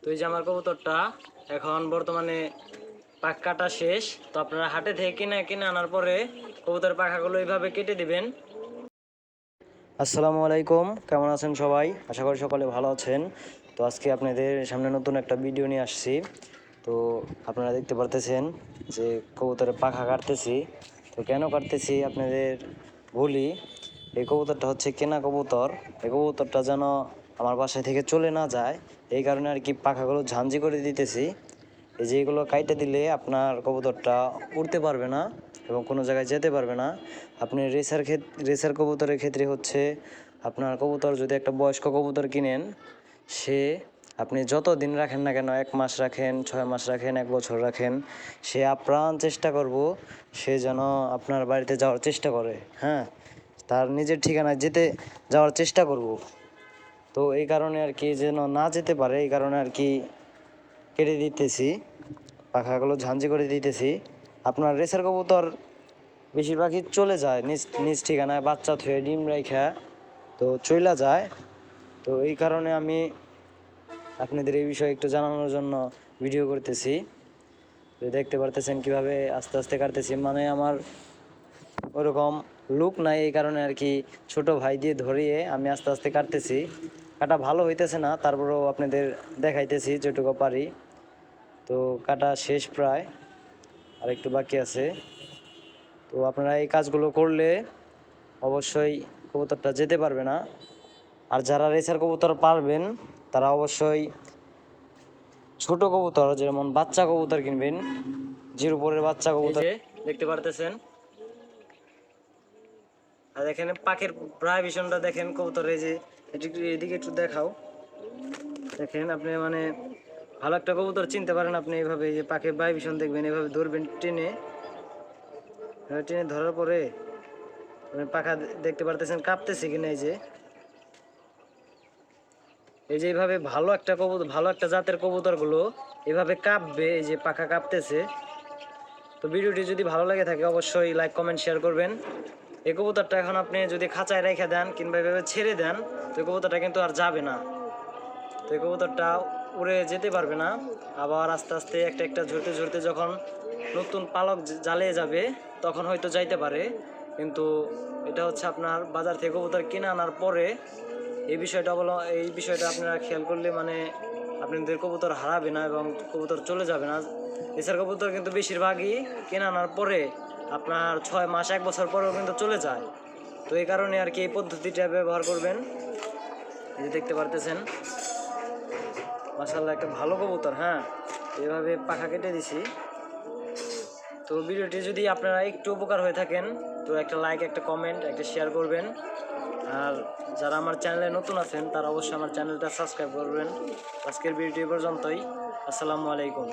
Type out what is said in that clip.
তো এই যে আমার কবুতরটা এখন বর্তমানে পাখ কাটা শেষ। তো আপনারা হাটে থেকে কিনে আনার পরে কবুতরের পাখাগুলো এইভাবে কেটে দিবেন। আসসালামু আলাইকুম, কেমন আছেন সবাই? আশা করি সকলে ভালো আছেন। তো আজকে আপনাদের সামনে নতুন একটা ভিডিও নিয়ে আসছি। তো আপনারা দেখতে পারতেছেন যে কবুতরের পাখা কাটতেছি। তো কেন কাটতেছি আপনাদের বলি। এই কবুতরটা হচ্ছে কেনা কবুতর। এই কবুতরটা যেন আমার বাসায় থেকে চলে না যায়, এই কারণে আর কি পাখাগুলো ঝাঁঝি করে দিতেছি। এই যে এগুলো কাইটে দিলে আপনার কবুতরটা উড়তে পারবে না এবং কোনো জায়গায় যেতে পারবে না। আপনি রেসার কবুতরের ক্ষেত্রে হচ্ছে আপনার কবুতর যদি একটা বয়স্ক কবুতর কিনেন, সে আপনি যত দিন রাখেন না কেন, 1 মাস রাখেন, 6 মাস রাখেন, 1 বছর রাখেন, সে আপ্রাণ চেষ্টা করব সে যেন আপনার বাড়িতে যাওয়ার চেষ্টা করে। হ্যাঁ, তার নিজের ঠিকানায় যাওয়ার চেষ্টা করব। তো এই কারণে আর কি যেন না যেতে পারে, এই কারণে আর কি কেটে দিতেছি, পাখাগুলো ঝাঁঝি করে দিতেছি। আপনার রেসার কবুতর বেশিরভাগই চলে যায় নিজ নিজ ঠিকানায়, বাচ্চা থুয়ে ডিম রাইখা তো চইলা যায়। তো এই কারণে আমি আপনাদের এই বিষয়ে একটু জানানোর জন্য ভিডিও করতেছি। তো দেখতে পারতেছেন কিভাবে আস্তে আস্তে কাটতেছি, মানে আমার ওরকম লুক নাই, এই কারণে আর কি ছোট ভাই দিয়ে ধরিয়ে আমি আস্তে আস্তে কাটতেছি। কাটা ভালো হইতেছে না, তারপরেও আপনাদের দেখাইতেছি যেটুকু পারি। তো কাটা শেষ প্রায়, আর একটু বাকি আছে। তো আপনারা এই কাজগুলো করলে অবশ্যই কবুতরটা যেতে পারবে না। আর যারা রেসার কবুতর পারবেন তারা অবশ্যই ছোট কবুতর, যেমন বাচ্চা কবুতর কিনবেন, জিরো পরের বাচ্চা কবুতর। দেখতে পারতেছেন, আর এখানে পাখির প্রায় ভীষণটা দেখেন কবুতর। এই যে এদিকে একটু দেখাও, দেখেন আপনি মানে ভালো একটা কবুতর চিনতে পারেন আপনি এইভাবে। এই যে পাখির বাই ভীষণ দেখবেন, এইভাবে ধরবেন, টেনে টেনে ধরার পরে পাখা দেখতে পারতেছেন কাঁপতেছে কিনা। এই যে এইভাবে ভালো একটা কবুতর, ভালো একটা জাতের কবুতরগুলো এভাবে কাঁপবে, এই যে পাখা কাঁপতেছে। তো ভিডিওটি যদি ভালো লাগে থাকে অবশ্যই লাইক কমেন্ট শেয়ার করবেন। এই কবুতরটা এখন আপনি যদি খাঁচায় রেখে দেন কিংবা এভাবে ছেড়ে দেন, তো এই কবুতরটা কিন্তু আর যাবে না। তো এই কবুতরটা উড়ে যেতে পারবে না। আবার আস্তে আস্তে একটা একটা ঝরতে ঝরতে যখন নতুন পালক জ্বালিয়ে যাবে তখন হয়তো যাইতে পারে। কিন্তু এটা হচ্ছে আপনার বাজার থেকে কবুতর কিনে আনার পরে এই বিষয়টা আপনারা খেয়াল করলে মানে আপনাদের কবুতর হারাবে না এবং কবুতর চলে যাবে না। এছাড়া কবুতর কিন্তু বেশিরভাগই কিনে আনার পরে আপনার 6 মাস 1 বছর পরেও কিন্তু চলে যায়। তো এই কারণে আর কি এই পদ্ধতিটা ব্যবহার করবেন। এই যে দেখতে পারতেছেন মাশাআল্লাহ একটা ভালো কবুতর। হ্যাঁ, এভাবে পাখা কেটে দিছি। তো ভিডিওটি যদি আপনারা একটু উপকার হয়ে থাকেন তো একটা লাইক, একটা কমেন্ট, একটা শেয়ার করবেন। আর যারা আমার চ্যানেলে নতুন আছেন তারা অবশ্যই আমার চ্যানেলটা সাবস্ক্রাইব করবেন। আজকের ভিডিওটি পর্যন্তই। আসসালামু আলাইকুম।